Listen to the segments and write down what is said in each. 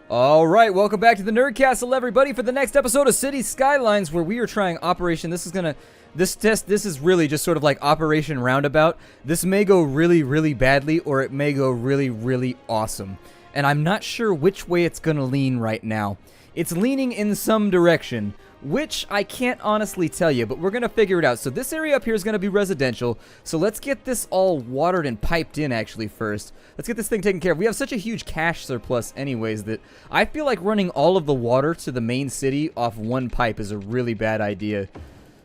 All right, welcome back to the Nerd Castle, everybody, for the next episode of City Skylines, where we are trying Operation. This is really just sort of like Operation Roundabout. This may go really, really badly, or it may go really, really awesome. And I'm not sure which way it's gonna lean right now. It's leaning in some direction, which I can't honestly tell you, but we're gonna figure it out. So this area up here is gonna be residential, so let's get this all watered and piped in actually first. Let's get this thing taken care of. We have such a huge cash surplus anyways that I feel like running all of the water to the main city off one pipe is a really bad idea.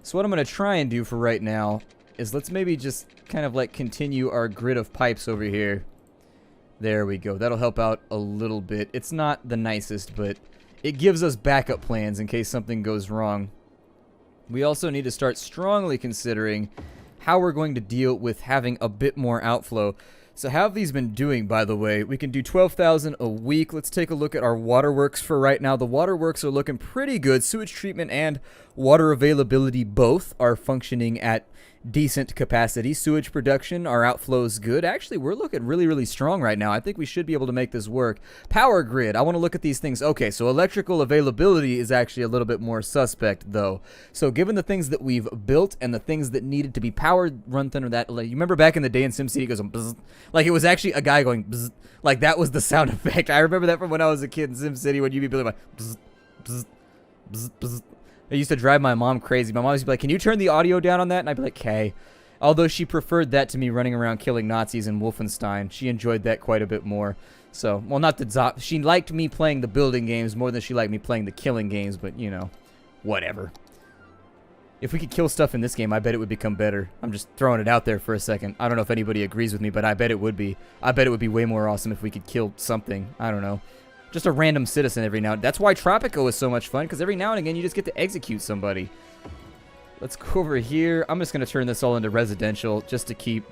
So what I'm gonna try and do for right now is let's maybe just kind of like continue our grid of pipes over here. There we go. That'll help out a little bit. It's not the nicest, but it gives us backup plans in case something goes wrong. We also need to start strongly considering how we're going to deal with having a bit more outflow. So how have these been doing, by the way? We can do 12,000 a week. Let's take a look at our waterworks for right now. The waterworks are looking pretty good. Sewage treatment and water availability both are functioning at decent capacity. Sewage production, our outflow is good. Actually, we're looking really, really strong right now. I think we should be able to make this work. Power grid, I want to look at these things. Okay, so electrical availability is actually a little bit more suspect, though. So given the things that we've built and the things that needed to be powered, run thunder, that, like, you remember back in the day in SimCity, it goes bzz, like it was actually a guy going bzz, like that was the sound effect. I remember that from when I was a kid in SimCity when you'd be building like bzz, bzz, bzz, bzz. It used to drive my mom crazy. My mom used to be like, can you turn the audio down on that? And I'd be like, okay. Although she preferred that to me running around killing Nazis in Wolfenstein. She enjoyed that quite a bit more. So, well, not the she liked me playing the building games more than she liked me playing the killing games, but, you know, whatever. If we could kill stuff in this game, I bet it would become better. I'm just throwing it out there for a second. I don't know if anybody agrees with me, but I bet it would be. I bet it would be way more awesome if we could kill something. I don't know. Just a random citizen every now and then. That's why Tropico is so much fun, because every now and again you just get to execute somebody. Let's go over here. I'm just going to turn this all into residential just to keep...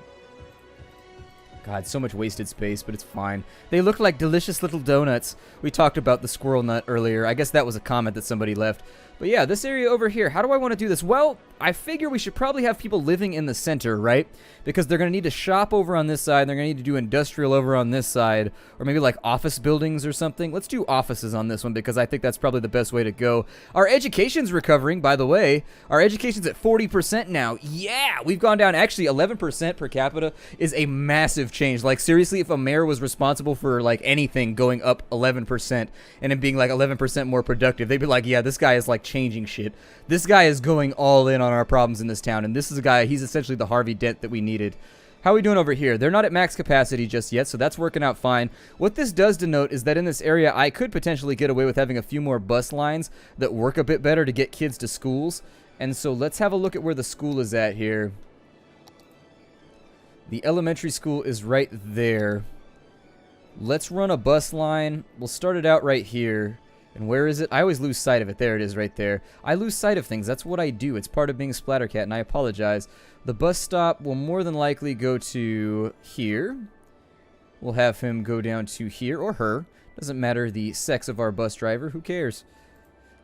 God, so much wasted space, but it's fine. They look like delicious little donuts. We talked about the squirrel nut earlier. I guess that was a comment that somebody left. But yeah, this area over here, how do I want to do this? Well, I figure we should probably have people living in the center, right? Because they're going to need to shop over on this side, they're going to need to do industrial over on this side, or maybe like office buildings or something. Let's do offices on this one because I think that's probably the best way to go. Our education's recovering, by the way. Our education's at 40% now. Yeah, we've gone down. Actually, 11% per capita is a massive change. Like, seriously, if a mayor was responsible for, like, anything going up 11% and it being, like, 11% more productive, they'd be like, yeah, this guy is, like, changing shit. This guy is going all in on our problems in this town, and this is a guy, he's essentially the Harvey Dent that we needed. How are we doing over here? They're not at max capacity just yet, so that's working out fine. What this does denote is that in this area, I could potentially get away with having a few more bus lines that work a bit better to get kids to schools. And so let's have a look at where the school is at here. The elementary school is right there. Let's run a bus line. We'll start it out right here. And where is it? I always lose sight of it. There it is right there. I lose sight of things. That's what I do. It's part of being a Splattercat, and I apologize. The bus stop will more than likely go to here. We'll have him go down to here, or her. Doesn't matter the sex of our bus driver. Who cares?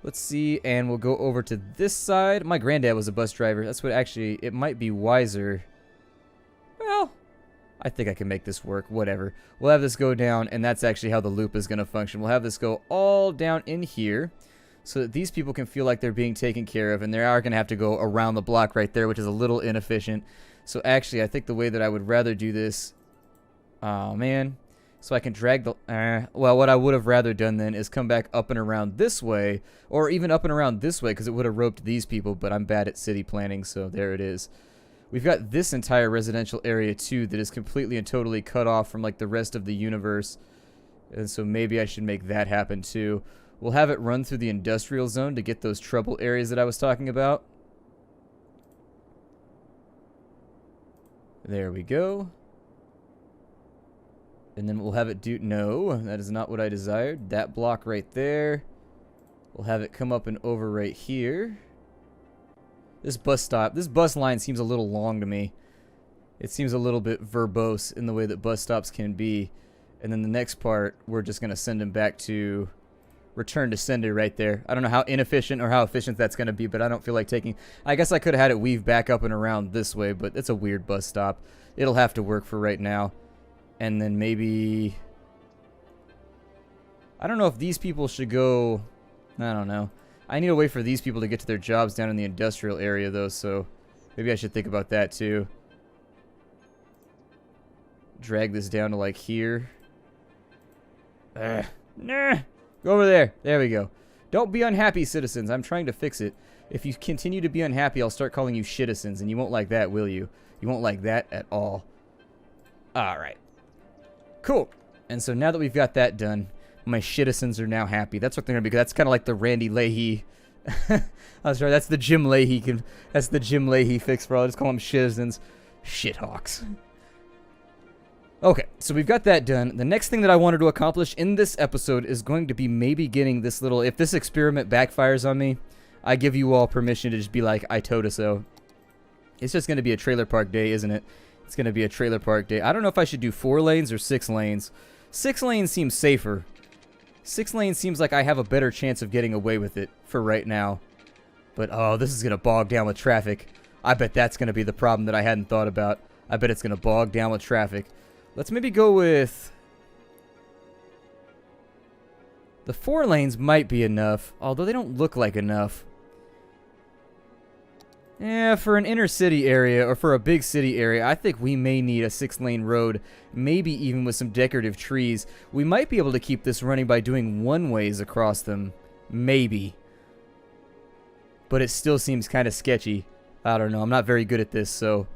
Let's see, and we'll go over to this side. My granddad was a bus driver. That's what actually, it might be wiser. Well, I think I can make this work. Whatever. We'll have this go down, and that's actually how the loop is going to function. We'll have this go all down in here so that these people can feel like they're being taken care of, and they are going to have to go around the block right there, which is a little inefficient. So actually, I think the way that I would rather do this... Oh, man. So I can drag the... well, what I would have rather done then is come back up and around this way, or even up and around this way, because it would have roped these people, but I'm bad at city planning, so there it is. We've got this entire residential area, too, that is completely and totally cut off from, like, the rest of the universe. And so maybe I should make that happen, too. We'll have it run through the industrial zone to get those trouble areas that I was talking about. There we go. And then we'll have it do... No, that is not what I desired. That block right there. We'll have it come up and over right here. This bus line seems a little long to me. It seems a little bit verbose in the way that bus stops can be. And then the next part, we're just going to send him back to return to sender right there. I don't know how inefficient or how efficient that's going to be, but I don't feel like taking... I guess I could have had it weave back up and around this way, but it's a weird bus stop. It'll have to work for right now. And then maybe... I don't know if these people should go... I don't know. I need to wait for these people to get to their jobs down in the industrial area, though, so maybe I should think about that, too. Drag this down to, like, here. Nah. Go over there. There we go. Don't be unhappy, citizens. I'm trying to fix it. If you continue to be unhappy, I'll start calling you shitizens, and you won't like that, will you? You won't like that at all. Alright. Cool. And so now that we've got that done, my shitizens are now happy. That's what they're going to be. That's kind of like the Randy Leahy. I was sorry, that's the Jim Leahy. That's the Jim Leahy fix, bro. I'll just call them shitizens. Shithawks. Okay, so we've got that done. The next thing that I wanted to accomplish in this episode is going to be maybe getting this little... If this experiment backfires on me, I give you all permission to just be like, I told us so. It's just going to be a trailer park day, isn't it? It's going to be a trailer park day. I don't know if I should do 4 lanes or 6 lanes. 6 lanes seems safer. 6 lanes seems like I have a better chance of getting away with it for right now. But, oh, this is going to bog down with traffic. I bet that's going to be the problem that I hadn't thought about. I bet it's going to bog down with traffic. Let's maybe go with... The 4 lanes might be enough, although they don't look like enough. Yeah, for an inner city area, or for a big city area, I think we may need a 6-lane road, maybe even with some decorative trees. We might be able to keep this running by doing one-ways across them. Maybe. But it still seems kind of sketchy. I don't know, I'm not very good at this, so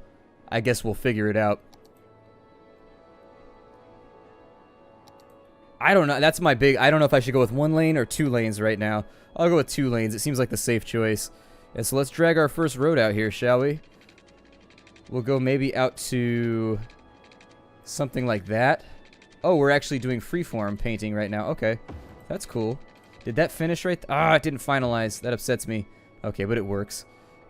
I guess we'll figure it out. I don't know, that's my big... I don't know if I should go with 1 lane or 2 lanes right now. I'll go with 2 lanes, it seems like the safe choice. And so let's drag our first road out here, shall we? We'll go maybe out to something like that. Oh, we're actually doing freeform painting right now. Okay, that's cool. Did that finish right? Ah, it didn't finalize. That upsets me. Okay, but it works.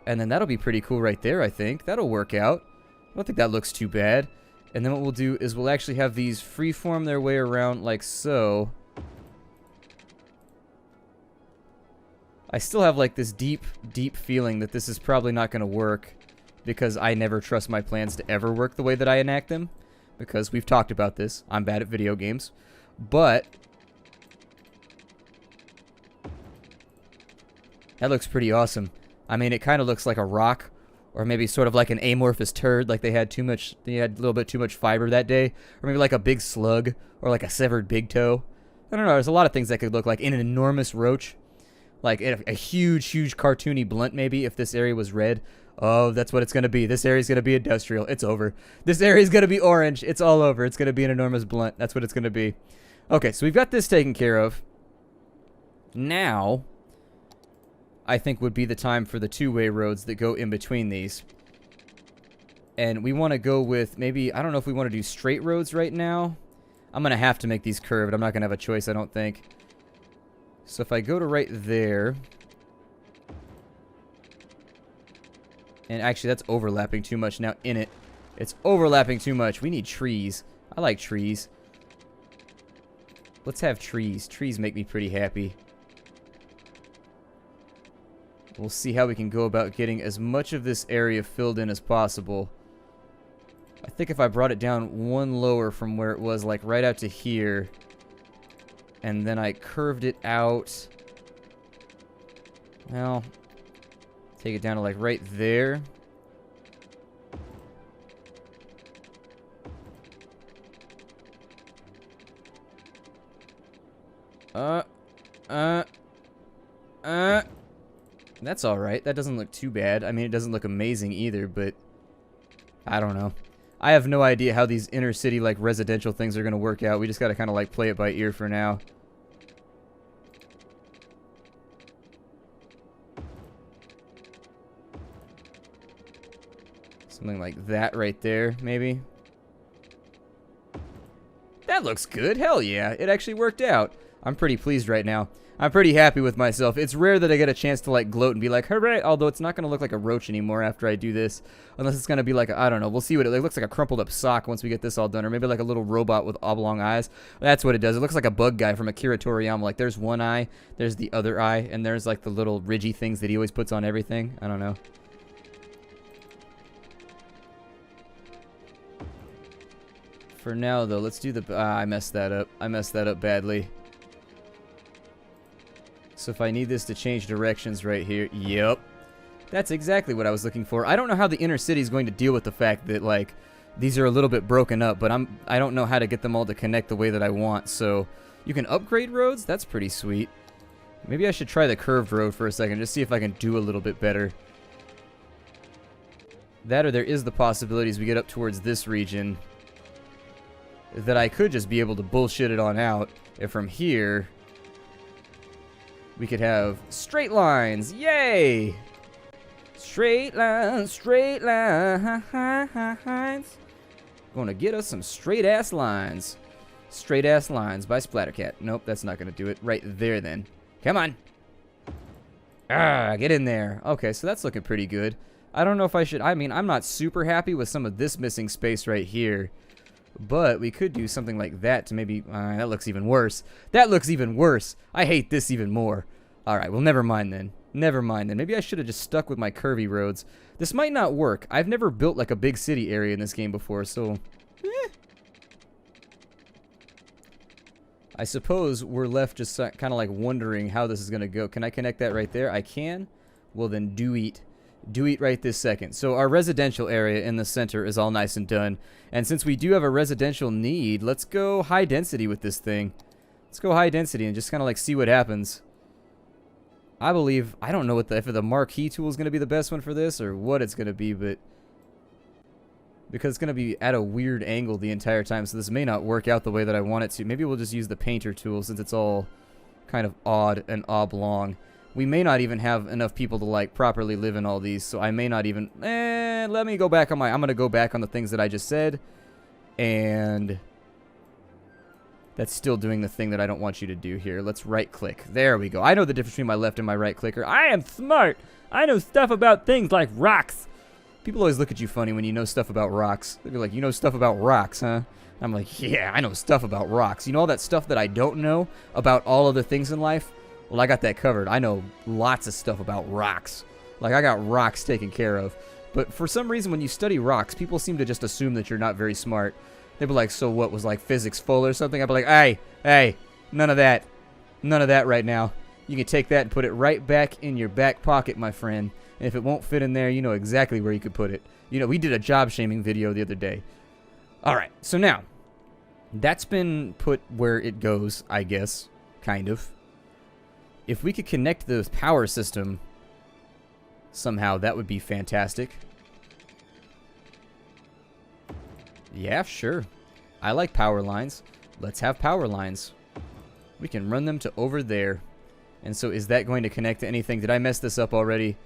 And then that'll be pretty cool right there, I think. That'll work out. I don't think that looks too bad. And then what we'll do is we'll actually have these freeform their way around like so. I still have like this deep, deep feeling that this is probably not going to work because I never trust my plans to ever work the way that I enact them, because we've talked about this. I'm bad at video games. But that looks pretty awesome. I mean, it kind of looks like a rock, or maybe sort of like an amorphous turd, like they had a little bit too much fiber that day, or maybe like a big slug, or like a severed big toe. I don't know, there's a lot of things that could look like an enormous roach. Like a huge, huge cartoony blunt, maybe, if this area was red. Oh, that's what it's going to be. This area's going to be industrial. It's over. This area's going to be orange. It's all over. It's going to be an enormous blunt. That's what it's going to be. Okay, so we've got this taken care of. Now, I think would be the time for the 2-way roads that go in between these. And we want to go with maybe, I don't know if we want to do straight roads right now. I'm going to have to make these curved. I'm not going to have a choice, I don't think. So if I go to right there, and actually that's overlapping too much now in it. It's overlapping too much. We need trees. I like trees. Let's have trees. Trees make me pretty happy. We'll see how we can go about getting as much of this area filled in as possible. I think if I brought it down 1 lower from where it was, like right out to here, and then I curved it out. Well, take it down to like right there. That's alright. That doesn't look too bad. I mean, it doesn't look amazing either, but I don't know. I have no idea how these inner city, like, residential things are going to work out. We just got to kind of, like, play it by ear for now. Something like that right there, maybe. That looks good. Hell yeah. It actually worked out. I'm pretty pleased right now. I'm pretty happy with myself. It's rare that I get a chance to like gloat and be like, hooray, although it's not going to look like a roach anymore after I do this. Unless it's going to be like, I don't know, we'll see what it looks like. A crumpled up sock once we get this all done. Or maybe like a little robot with oblong eyes. That's what it does. It looks like a bug guy from Akira Toriyama. Like there's one eye, there's the other eye, and there's like the little ridgy things that he always puts on everything. I don't know. For now, though, let's do the... I messed that up. I messed that up badly. So if I need this to change directions right here, yep. That's exactly what I was looking for. I don't know how the inner city is going to deal with the fact that, like, these are a little bit broken up, but I don't know how to get them all to connect the way that I want. So you can upgrade roads? That's pretty sweet. Maybe I should try the curved road for a second, just see if I can do a little bit better. That, or there is the possibility as we get up towards this region that I could just be able to bullshit it on out. If from here we could have straight lines. Yay! Straight lines, straight lines. Gonna get us some straight ass lines. Straight ass lines by Splattercat. Nope, that's not gonna do it. Right there then. Come on. Ah, get in there. Okay, so that's looking pretty good. I don't know if I should, I mean, I'm not super happy with some of this missing space right here. But we could do something like that to maybe, that looks even worse. That looks even worse. I hate this even more. Alright, well, never mind then. Never mind then. Maybe I should have just stuck with my curvy roads. This might not work. I've never built like a big city area in this game before, so I suppose we're left just kind of like wondering how this is going to go. Can I connect that right there? I can. Well, then do eat. Do eat right this second. So our residential area in the center is all nice and done. And since we do have a residential need, let's go high density with this thing. Let's go high density and just kind of like see what happens. I believe, I don't know what if the marquee tool is going to be the best one for this or what it's going to be, but because it's going to be at a weird angle the entire time, so this may not work out the way that I want it to. Maybe we'll just use the painter tool since it's all kind of odd and oblong. We may not even have enough people to like properly live in all these, so I may not even, let me go back on I'm going to go back on the things that I just said, and that's still doing the thing that I don't want you to do here. Let's right click. There we go. I know the difference between my left and my right clicker. I am smart. I know stuff about things like rocks. People always look at you funny when you know stuff about rocks. They'll be like, you know stuff about rocks, huh? I'm like, yeah, I know stuff about rocks. You know all that stuff that I don't know about all other things in life? Well, I got that covered. I know lots of stuff about rocks. Like, I got rocks taken care of. But for some reason, when you study rocks, people seem to just assume that you're not very smart. They'd be like, so what, was like physics full or something? I'd be like, hey, none of that. None of that right now. You can take that and put it right back in your back pocket, my friend. And if it won't fit in there, you know exactly where you could put it. You know, we did a job shaming video the other day. Alright, so now, that's been put where it goes, I guess. Kind of. If we could connect the power system somehow, that would be fantastic. Yeah, sure. I like power lines. Let's have power lines. We can run them to over there. And so is that going to connect to anything? Did I mess this up already?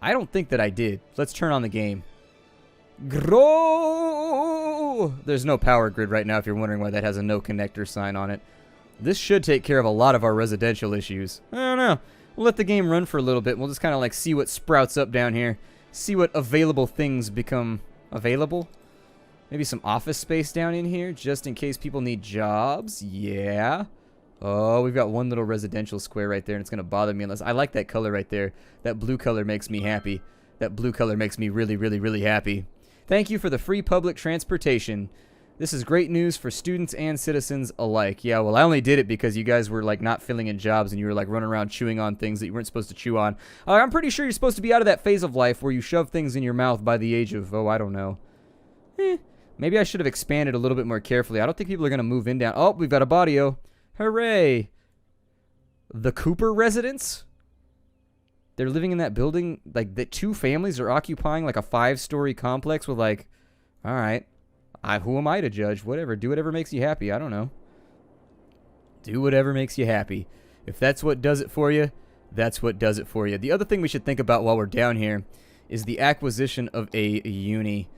I don't think that I did. Let's turn on the game. Grow! There's no power grid right now if you're wondering why that has a no connector sign on it. This should take care of a lot of our residential issues. I don't know. We'll let the game run for a little bit. We'll just kind of like see what sprouts up down here. See what available things become available. Maybe some office space down in here just in case people need jobs. Yeah. Oh, we've got one little residential square right there, and it's going to bother me unless... I like that color right there. That blue color makes me happy. That blue color makes me really, really, really happy. Thank you for the free public transportation. This is great news for students and citizens alike. Yeah, well, I only did it because you guys were, like, not filling in jobs and you were, like, running around chewing on things that you weren't supposed to chew on. I'm pretty sure you're supposed to be out of that phase of life where you shove things in your mouth by the age of, oh, I don't know. Maybe I should have expanded a little bit more carefully. I don't think people are going to move in down. Oh, we've got a bodio. Hooray. The Cooper residence? They're living in that building. Like, the two families are occupying, like, a 5-story complex with, like, all right. Who am I to judge? Whatever. Do whatever makes you happy. I don't know. Do whatever makes you happy. If that's what does it for you, that's what does it for you. The other thing we should think about while we're down here is the acquisition of a uni.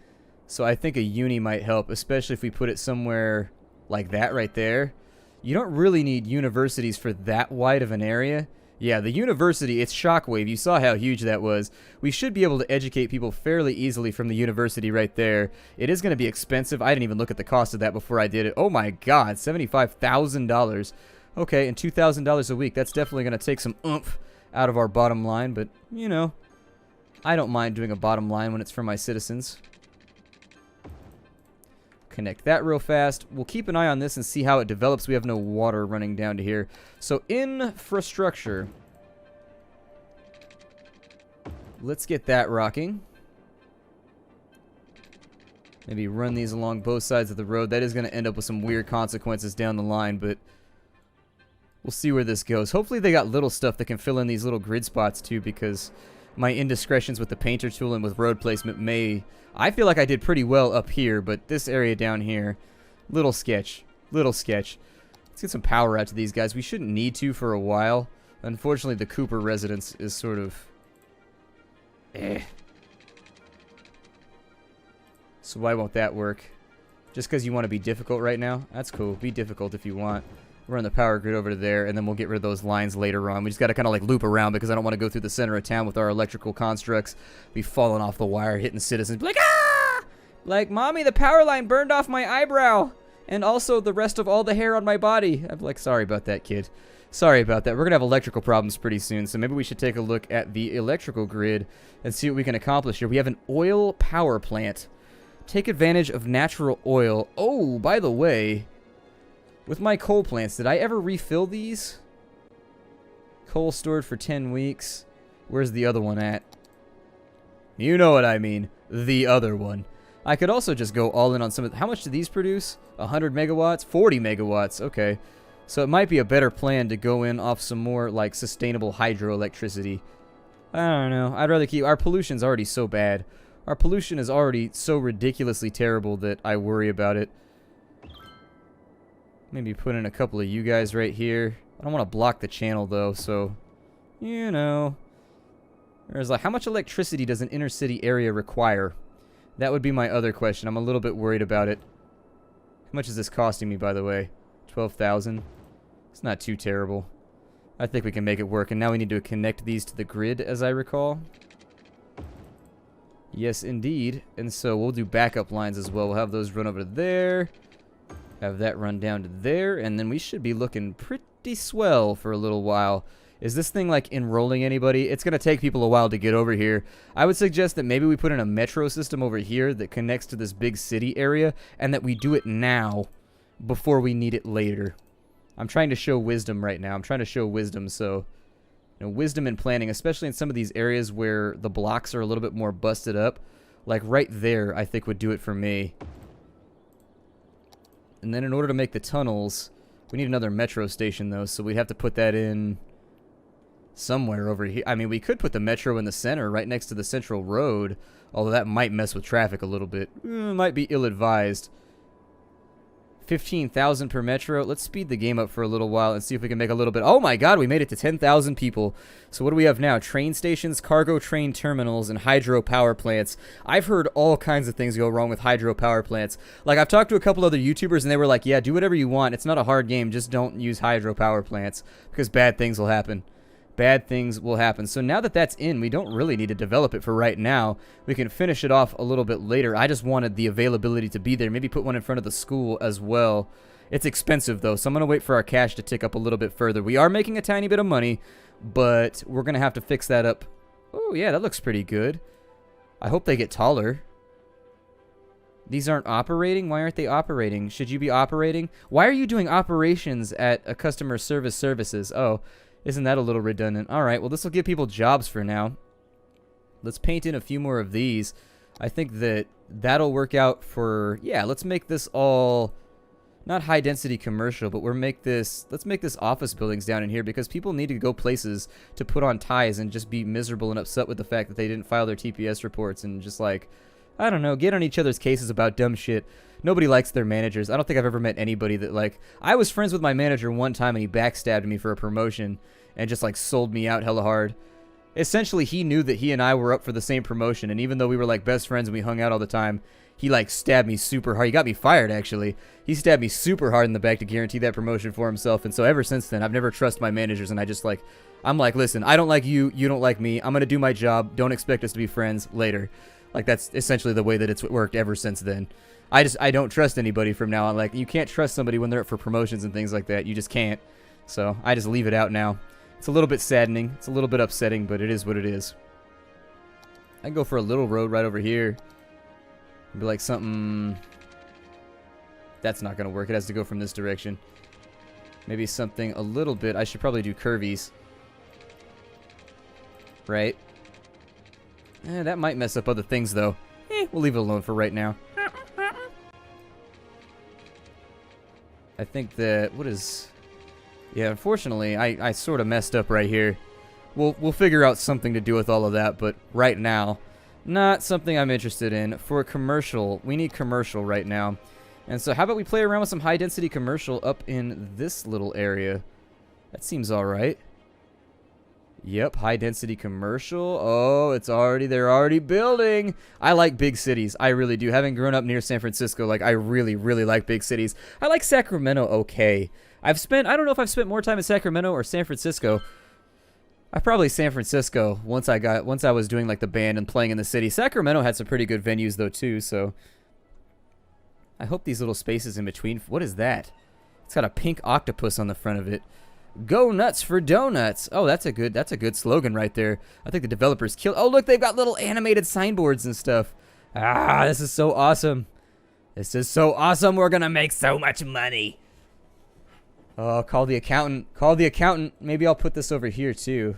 So I think a uni might help, especially if we put it somewhere like that right there. You don't really need universities for that wide of an area. Yeah, the university, it's Shockwave. You saw how huge that was. We should be able to educate people fairly easily from the university right there. It is going to be expensive. I didn't even look at the cost of that before I did it. Oh my god, $75,000. Okay, and $2,000 a week. That's definitely going to take some oomph out of our bottom line, but, you know, I don't mind doing a bottom line when it's for my citizens. Connect that real fast. We'll keep an eye on this and see how it develops. We have no water running down to here. So infrastructure. let's get that rocking. Maybe run these along both sides of the road. That is going to end up with some weird consequences down the line, but we'll see where this goes. Hopefully they got little stuff that can fill in these little grid spots too, because my indiscretions with the painter tool and with road placement may... I feel like I did pretty well up here, but this area down here, little sketch. Little sketch. Let's get some power out to these guys. We shouldn't need to for a while. Unfortunately, the Cooper residence is sort of... So why won't that work? Just because you want to be difficult right now? That's cool. Be difficult if you want. Run the power grid over to there, and then we'll get rid of those lines later on. We just got to kind of like loop around because I don't want to go through the center of town with our electrical constructs. Be falling off the wire, hitting citizens. Be like, ah! Like, mommy, the power line burned off my eyebrow. And also the rest of all the hair on my body. I'm like, sorry about that, kid. Sorry about that. We're going to have electrical problems pretty soon, so maybe we should take a look at the electrical grid and see what we can accomplish here. We have an oil power plant. Take advantage of natural oil. Oh, by the way, with my coal plants, did I ever refill these? Coal stored for 10 weeks. Where's the other one at? You know what I mean. The other one. I could also just go all in on some of... How much do these produce? 100 megawatts? 40 megawatts. Okay. So it might be a better plan to go in off some more, like, sustainable hydroelectricity. I don't know. I'd rather keep... Our pollution's already so bad. Our pollution is already so ridiculously terrible that I worry about it. Maybe put in a couple of you guys right here. I don't want to block the channel, though, so... You know... There's like, how much electricity does an inner city area require? That would be my other question. I'm a little bit worried about it. How much is this costing me, by the way? 12,000? It's not too terrible. I think we can make it work. And now we need to connect these to the grid, as I recall. Yes, indeed. And so we'll do backup lines as well. We'll have those run over there. Have that run down to there. And then we should be looking pretty swell for a little while. Is this thing, like, enrolling anybody? It's going to take people a while to get over here. I would suggest that maybe we put in a metro system over here that connects to this big city area, and that we do it now before we need it later. I'm trying to show wisdom right now. I'm trying to show wisdom, so... You know, wisdom in planning, especially in some of these areas where the blocks are a little bit more busted up. Like, right there, I think, would do it for me. And then in order to make the tunnels, we need another metro station, though, so we'd have to put that in... somewhere over here. I mean, we could put the metro in the center, right next to the central road, although that might mess with traffic a little bit. Might be ill-advised. 15,000 per metro. Let's speed the game up for a little while and see if we can make a little bit. Oh my god, we made it to 10,000 people. So what do we have now? Train stations, cargo train terminals, and hydro power plants. I've heard all kinds of things go wrong with hydro power plants. Like, I've talked to a couple other YouTubers and they were like, yeah, do whatever you want. It's not a hard game. Just don't use hydro power plants because bad things will happen. Bad things will happen. So now that that's in, we don't really need to develop it for right now. We can finish it off a little bit later. I just wanted the availability to be there. Maybe put one in front of the school as well. It's expensive, though, so I'm going to wait for our cash to tick up a little bit further. We are making a tiny bit of money, but we're going to have to fix that up. Oh, yeah, that looks pretty good. I hope they get taller. These aren't operating? Why aren't they operating? Should you be operating? Why are you doing operations at a customer services? Oh, isn't that a little redundant? All right, well, this will give people jobs for now. Let's paint in a few more of these. I think that that'll work out for... Yeah, let's make this all... Not high-density commercial, but let's make this office buildings down in here because people need to go places to put on ties and just be miserable and upset with the fact that they didn't file their TPS reports and just, like, I don't know, get on each other's cases about dumb shit. Nobody likes their managers. I don't think I've ever met anybody that, like... I was friends with my manager one time and he backstabbed me for a promotion and just, like, sold me out hella hard. Essentially, he knew that he and I were up for the same promotion, and even though we were, like, best friends and we hung out all the time, he, like, stabbed me super hard. He got me fired, actually. He stabbed me super hard in the back to guarantee that promotion for himself, and so ever since then, I've never trusted my managers, and I just, like... I'm like, listen, I don't like you, you don't like me, I'm gonna do my job, don't expect us to be friends later. Like, that's essentially the way that it's worked ever since then. I don't trust anybody from now on. Like, you can't trust somebody when they're up for promotions and things like that. You just can't. So, I just leave it out now. It's a little bit saddening. It's a little bit upsetting, but it is what it is. I can go for a little road right over here. Be like something... That's not going to work. It has to go from this direction. Maybe something a little bit... I should probably do curvies. Right? That might mess up other things, though. We'll leave it alone for right now. I think that... What is... Yeah, unfortunately, I sort of messed up right here. We'll figure out something to do with all of that, but right now, not something I'm interested in. For a commercial, we need commercial right now. And so how about we play around with some high-density commercial up in this little area? That seems alright. Yep, high-density commercial. Oh, they're already building. I like big cities. I really do. Having grown up near San Francisco, like, I really, really like big cities. I like Sacramento okay. I don't know if I've spent more time in Sacramento or San Francisco. Probably San Francisco once I was doing like the band and playing in the city. Sacramento had some pretty good venues though too, so I hope these little spaces in between. What is that? It's got a pink octopus on the front of it. Go nuts for donuts. Oh, that's a good slogan right there. I think the developers killed. Oh, look, they've got little animated signboards and stuff. Ah, this is so awesome. This is so awesome. We're going to make so much money. Oh, call the accountant. Call the accountant. Maybe I'll put this over here too.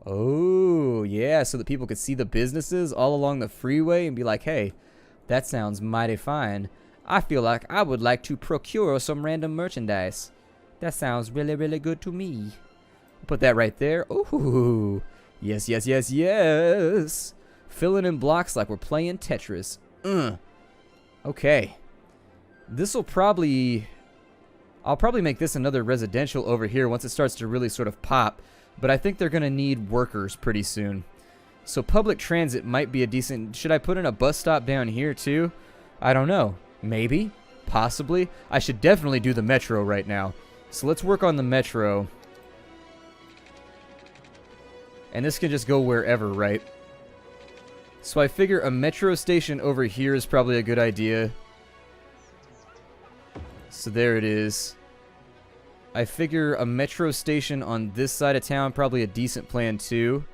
Oh, yeah, so that people could see the businesses all along the freeway and be like, hey, that sounds mighty fine. I feel like I would like to procure some random merchandise. That sounds really, really good to me. Put that right there. Ooh, yes, yes, yes, yes. Filling in blocks like we're playing Tetris. Okay. This'll probably... I'll probably make this another residential over here once it starts to really sort of pop. But I think they're going to need workers pretty soon. So public transit might be a decent... Should I put in a bus stop down here too? I don't know. Maybe. Possibly. I should definitely do the metro right now. So let's work on the metro. And this can just go wherever, right? So I figure a metro station over here is probably a good idea. So there it is. I figure a metro station on this side of town, probably a decent plan too.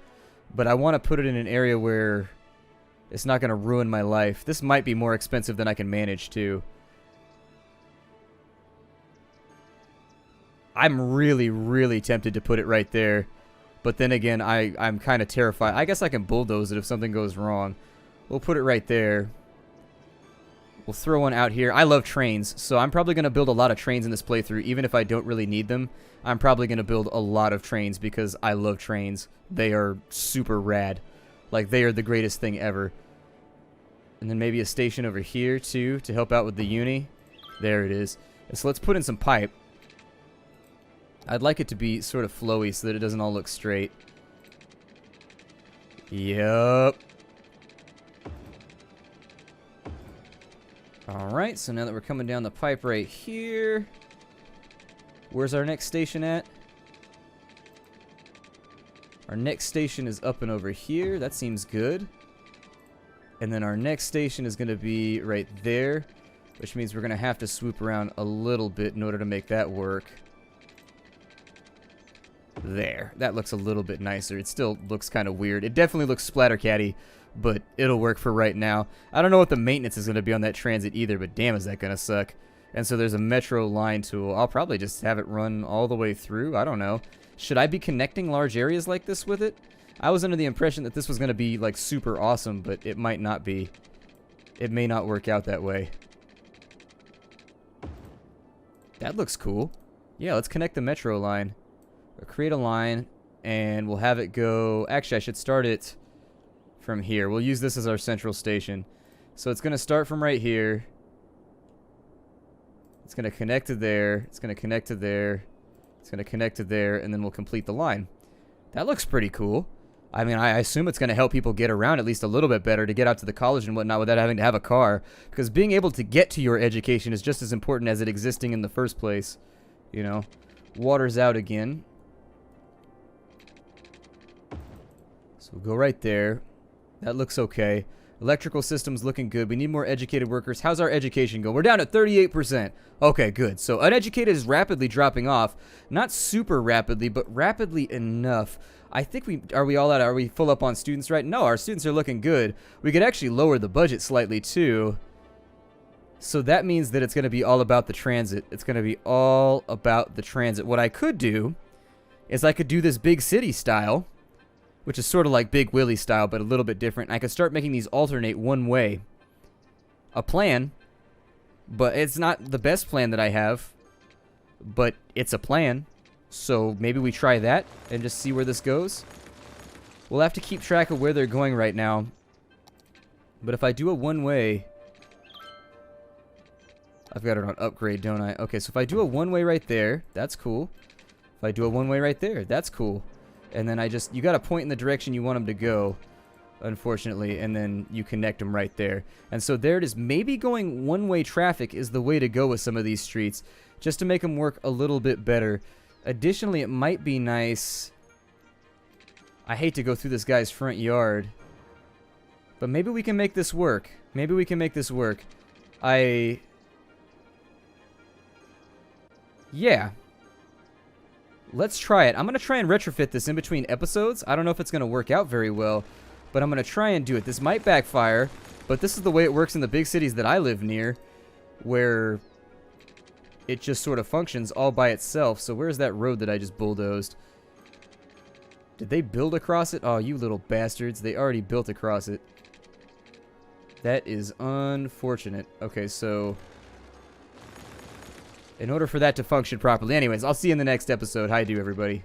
But I want to put it in an area where it's not going to ruin my life. This might be more expensive than I can manage too. I'm really, really tempted to put it right there. But then again, I'm kind of terrified. I guess I can bulldoze it if something goes wrong. We'll put it right there. We'll throw one out here. I love trains, so I'm probably going to build a lot of trains in this playthrough, even if I don't really need them. I'm probably going to build a lot of trains because I love trains. They are super rad. Like, they are the greatest thing ever. And then maybe a station over here, too, to help out with the uni. There it is. So let's put in some pipe. I'd like it to be sort of flowy so that it doesn't all look straight. Yup. Alright, so now that we're coming down the pipe right here, where's our next station at? Our next station is up and over here. That seems good. And then our next station is going to be right there, which means we're going to have to swoop around a little bit in order to make that work. There. That looks a little bit nicer. It still looks kind of weird. It definitely looks splattercatty, but it'll work for right now. I don't know what the maintenance is going to be on that transit either, but damn is that going to suck. And so there's a metro line tool. I'll probably just have it run all the way through. I don't know. Should I be connecting large areas like this with it? I was under the impression that this was going to be like super awesome, but it might not be. It may not work out that way. That looks cool. Yeah, let's connect the metro line. Create a line, and we'll have it go... Actually, I should start it from here. We'll use this as our central station. So it's going to start from right here. It's going to connect to there. It's going to connect to there. It's going to connect to there, and then we'll complete the line. That looks pretty cool. I mean, I assume it's going to help people get around at least a little bit better to get out to the college and whatnot without having to have a car. Because being able to get to your education is just as important as it existing in the first place. You know? Water's out again. So we'll go right there. That looks okay. Electrical system's looking good. We need more educated workers. How's our education go? We're down at 38%. Okay, good. So uneducated is rapidly dropping off. Not super rapidly, but rapidly enough. I think are we all out? Are we full up on students right? No, our students are looking good. We could actually lower the budget slightly too. So that means that it's going to be all about the transit. It's going to be all about the transit. What I could do is I could do this big city style. which is sort of like Big Willie style, but a little bit different. I could start making these alternate one way. A plan, but it's not the best plan that I have, but it's a plan. So maybe we try that and just see where this goes. We'll have to keep track of where they're going right now. But if I do a one-way... I've got it on upgrade, don't I? Okay, so if I do a one-way right there, that's cool. If I do a one-way right there, that's cool. And then you got to point in the direction you want them to go, unfortunately, and then you connect them right there. And so there it is. Maybe going one-way traffic is the way to go with some of these streets, just to make them work a little bit better. Additionally, it might be nice... I hate to go through this guy's front yard, but maybe we can make this work. Maybe we can make this work. Yeah. Let's try it. I'm going to try and retrofit this in between episodes. I don't know if it's going to work out very well, but I'm going to try and do it. This might backfire, but this is the way it works in the big cities that I live near, where it just sort of functions all by itself. So where's that road that I just bulldozed? Did they build across it? Oh, you little bastards. They already built across it. That is unfortunate. Okay, so... in order for that to function properly. Anyways, I'll see you in the next episode. Hi, everybody.